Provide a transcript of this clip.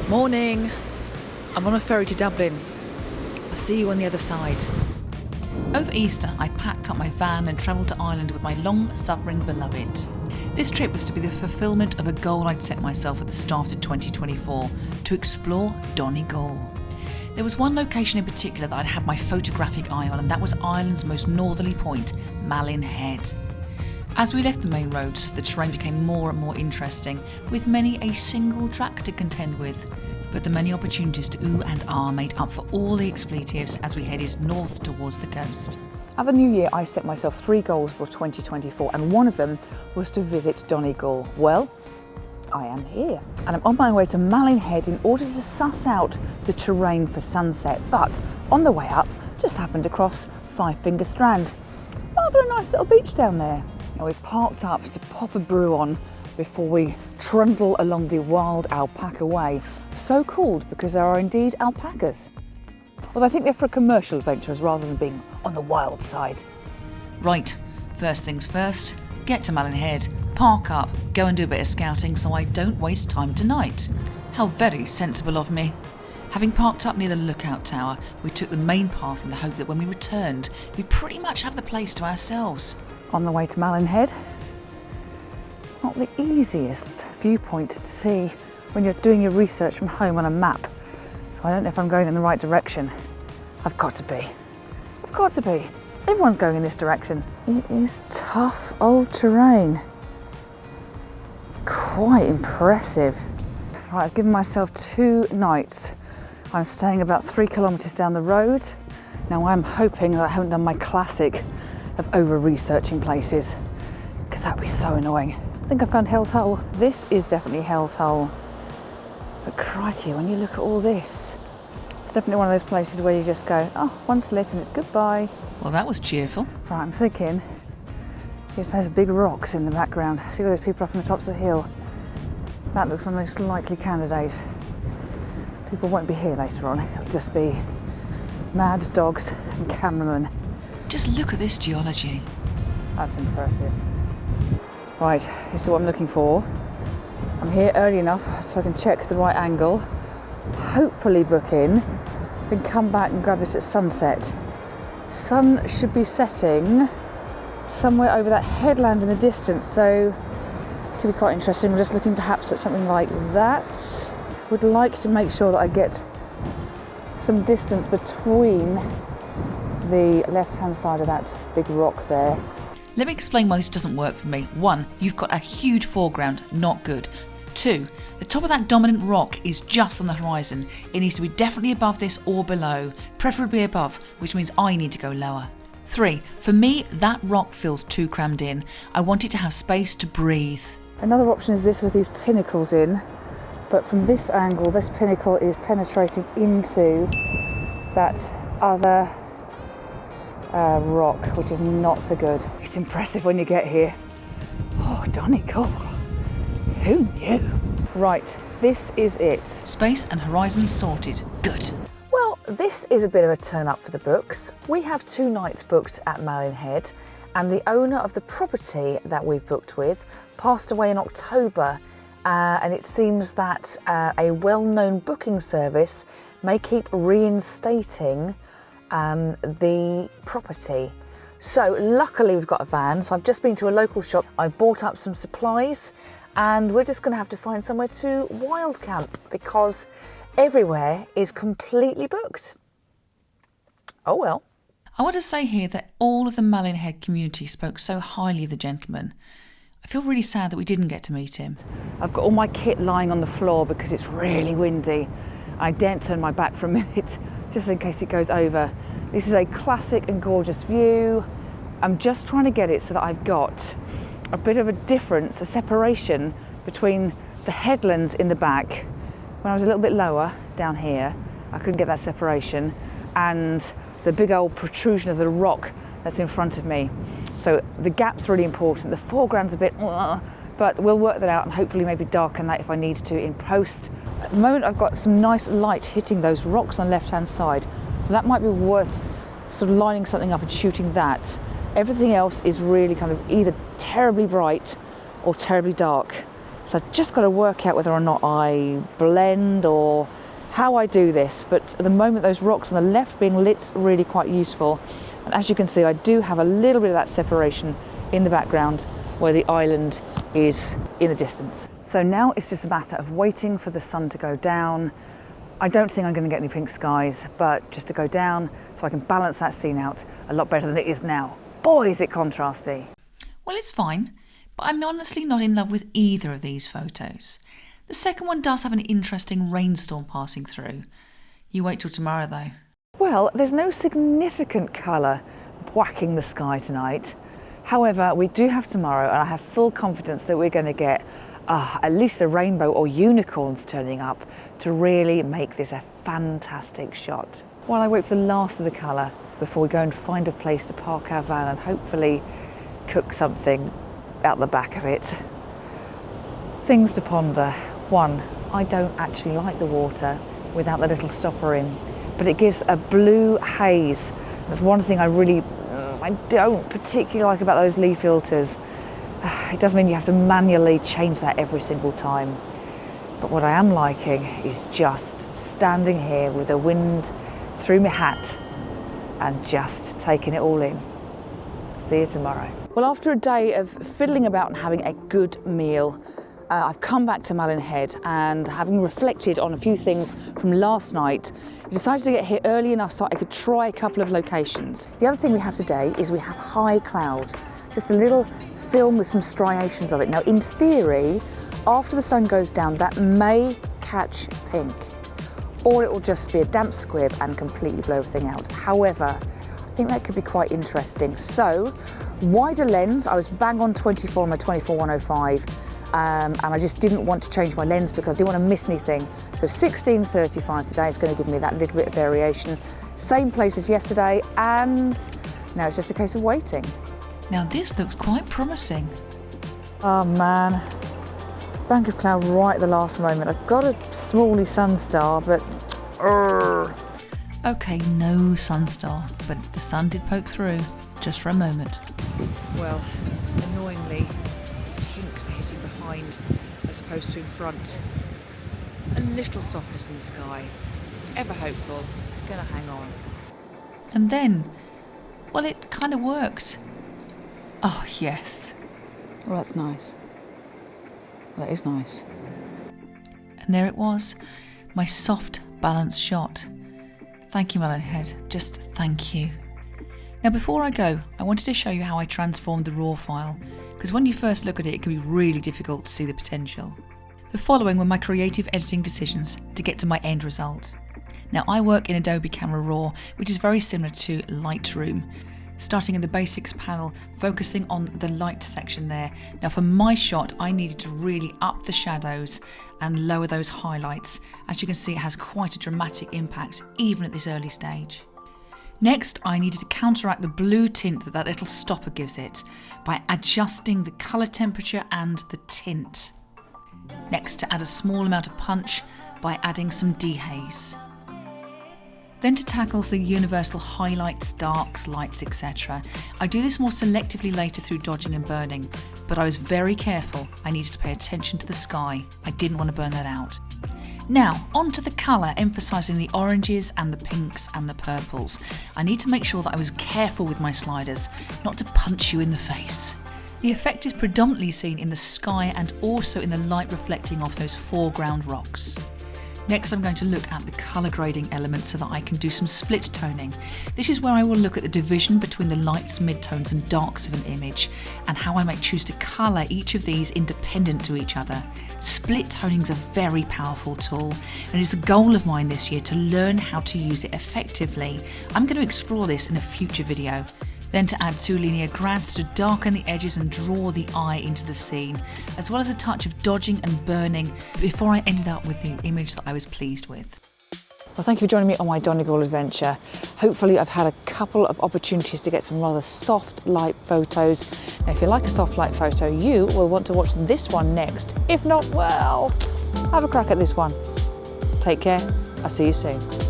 Morning. I'm on a ferry to Dublin. I'll see you on the other side. Over Easter, I packed up my van and travelled to Ireland with my long-suffering beloved. This trip was to be the fulfilment of a goal I'd set myself at the start of 2024, to explore Donegal. There was one location in particular that I'd had my photographic eye on, and that was Ireland's most northerly point, Malin Head. As we left the main roads, the terrain became more and more interesting, with many a single track to contend with. But the many opportunities to ooh and ah made up for all the expletives as we headed north towards the coast. At the new year, I set myself 3 goals for 2024, and one of them was to visit Donegal. Well, I am here, and I'm on my way to Malin Head in order to suss out the terrain for sunset. But on the way up, just happened to cross Five Finger Strand. Rather a nice little beach down there. Now we've parked up to pop a brew on before we trundle along the wild alpaca way, so called because there are indeed alpacas. Although I think they're for commercial adventurers rather than being on the wild side. Right, first things first, get to Malin Head, park up, go and do a bit of scouting so I don't waste time tonight. How very sensible of me. Having parked up near the lookout tower, we took the main path in the hope that when we returned, we'd pretty much have the place to ourselves. On the way to Malin Head, not the easiest viewpoint to see when you're doing your research from home on a map. So I don't know if I'm going in the right direction. I've got to be. Everyone's going in this direction. It is tough old terrain. Quite impressive. Right, I've given myself 2 nights. I'm staying about 3 kilometres down the road. Now I'm hoping that I haven't done my classic of over-researching places, because that'd be so annoying. I think I found Hell's Hole. This is definitely Hell's Hole. But crikey, when you look at all this, it's definitely one of those places where you just go, oh, one slip and it's goodbye. Well, that was cheerful. Right, I'm thinking, here's those big rocks in the background. See where those people up on the tops of the hill? That looks the most likely candidate. People won't be here later on. It'll just be mad dogs and cameramen. Just look at this geology. That's impressive. Right, this is what I'm looking for. I'm here early enough so I can check the right angle, hopefully book in, then come back and grab this at sunset. Sun should be setting somewhere over that headland in the distance, so it could be quite interesting. We're just looking perhaps at something like that. Would like to make sure that I get some distance between the left-hand side of that big rock there. Let me explain why this doesn't work for me. 1, you've got a huge foreground, not good. 2, the top of that dominant rock is just on the horizon. It needs to be definitely above this or below, preferably above, which means I need to go lower. 3, for me, that rock feels too crammed in. I want it to have space to breathe. Another option is this with these pinnacles in, but from this angle, this pinnacle is penetrating into that other rock, which is not so good. It's impressive when you get here. Oh, Donegal. Who knew? Right, this is it. Space and horizon sorted. Good. Well, this is a bit of a turn up for the books. We have 2 nights booked at Malin Head, and the owner of the property that we've booked with passed away in October, and it seems that a well-known booking service may keep reinstating the property. So luckily we've got a van, so I've just been to a local shop, I've bought up some supplies, and we're just going to have to find somewhere to wild camp because everywhere is completely booked. Oh well. I want to say here that all of the Malin Head community spoke so highly of the gentleman. I feel really sad that we didn't get to meet him. I've got all my kit lying on the floor because it's really windy. I daren't turn my back for a minute just in case it goes over. This is a classic and gorgeous view. I'm just trying to get it so that I've got a bit of a difference, a separation between the headlands in the back. When I was a little bit lower down here, I couldn't get that separation, and the big old protrusion of the rock that's in front of me. So the gap's really important. The foreground's a bit, but we'll work that out and hopefully maybe darken that if I need to in post. At the moment I've got some nice light hitting those rocks on the left-hand side, so that might be worth sort of lining something up and shooting that. Everything else is really kind of either terribly bright or terribly dark. So I've just got to work out whether or not I blend or how I do this. But at the moment, those rocks on the left being lit's really quite useful. And as you can see, I do have a little bit of that separation in the background where the island is in the distance. So now it's just a matter of waiting for the sun to go down. I don't think I'm going to get any pink skies, but just to go down so I can balance that scene out a lot better than it is now. Boy, is it contrasty. Well, it's fine, but I'm honestly not in love with either of these photos. The second one does have an interesting rainstorm passing through. You wait till tomorrow though. Well, there's no significant colour whacking the sky tonight. However, we do have tomorrow, and I have full confidence that we're going to get at least a rainbow or unicorns turning up to really make this a fantastic shot. While I wait for the last of the colour before we go and find a place to park our van and hopefully cook something out the back of it. Things to ponder. One, I don't actually like the water without the little stopper in, but it gives a blue haze. That's one thing I don't particularly like about those leaf filters. It does mean you have to manually change that every single time. But what I am liking is just standing here with the wind through my hat and just taking it all in. See you tomorrow. Well, after a day of fiddling about and having a good meal, I've come back to Malin Head, and having reflected on a few things from last night, I decided to get here early enough so I could try a couple of locations. The other thing we have today is we have high cloud, just a little film with some striations of it. Now, in theory, after the sun goes down, that may catch pink, or it will just be a damp squib and completely blow everything out. However, I think that could be quite interesting. So, wider lens, I was bang on 24 on my 24-105, and I just didn't want to change my lens because I didn't want to miss anything. So 16-35 today is going to give me that little bit of variation. Same place as yesterday, and now it's just a case of waiting. Now this looks quite promising. Oh man, bank of cloud right at the last moment. I've got a smally sunstar, but Okay, no sunstar, but the sun did poke through, just for a moment. well, annoyingly, pinks are hitting behind as opposed to in front. A little softness in the sky. Ever hopeful, gonna hang on. And then, well, it kind of worked. Oh, yes. Well, that's nice. Well, that is nice. And there it was, my soft, balanced shot. Thank you, Malin Head. Just thank you. Now, before I go, I wanted to show you how I transformed the raw file, because when you first look at it, it can be really difficult to see the potential. The following were my creative editing decisions to get to my end result. Now, I work in Adobe Camera Raw, which is very similar to Lightroom. Starting in the basics panel, focusing on the light section there. Now for my shot, I needed to really up the shadows and lower those highlights. As you can see, it has quite a dramatic impact, even at this early stage. Next, I needed to counteract the blue tint that little stopper gives it by adjusting the colour temperature and the tint. Next, to add a small amount of punch by adding some dehaze. Then to tackle the universal highlights, darks, lights, etc. I do this more selectively later through dodging and burning, but I was very careful. I needed to pay attention to the sky. I didn't want to burn that out. Now, onto the colour, emphasising the oranges and the pinks and the purples. I need to make sure that I was careful with my sliders, not to punch you in the face. The effect is predominantly seen in the sky and also in the light reflecting off those foreground rocks. Next, I'm going to look at the colour grading elements so that I can do some split toning. This is where I will look at the division between the lights, midtones and darks of an image and how I might choose to colour each of these independent to each other. Split toning is a very powerful tool, and it's a goal of mine this year to learn how to use it effectively. I'm going to explore this in a future video. Then to add 2 linear grads to darken the edges and draw the eye into the scene, as well as a touch of dodging and burning before I ended up with the image that I was pleased with. Well, thank you for joining me on my Donegal adventure. Hopefully I've had a couple of opportunities to get some rather soft light photos. Now, if you like a soft light photo, you will want to watch this one next. If not, well, have a crack at this one. Take care. I'll see you soon.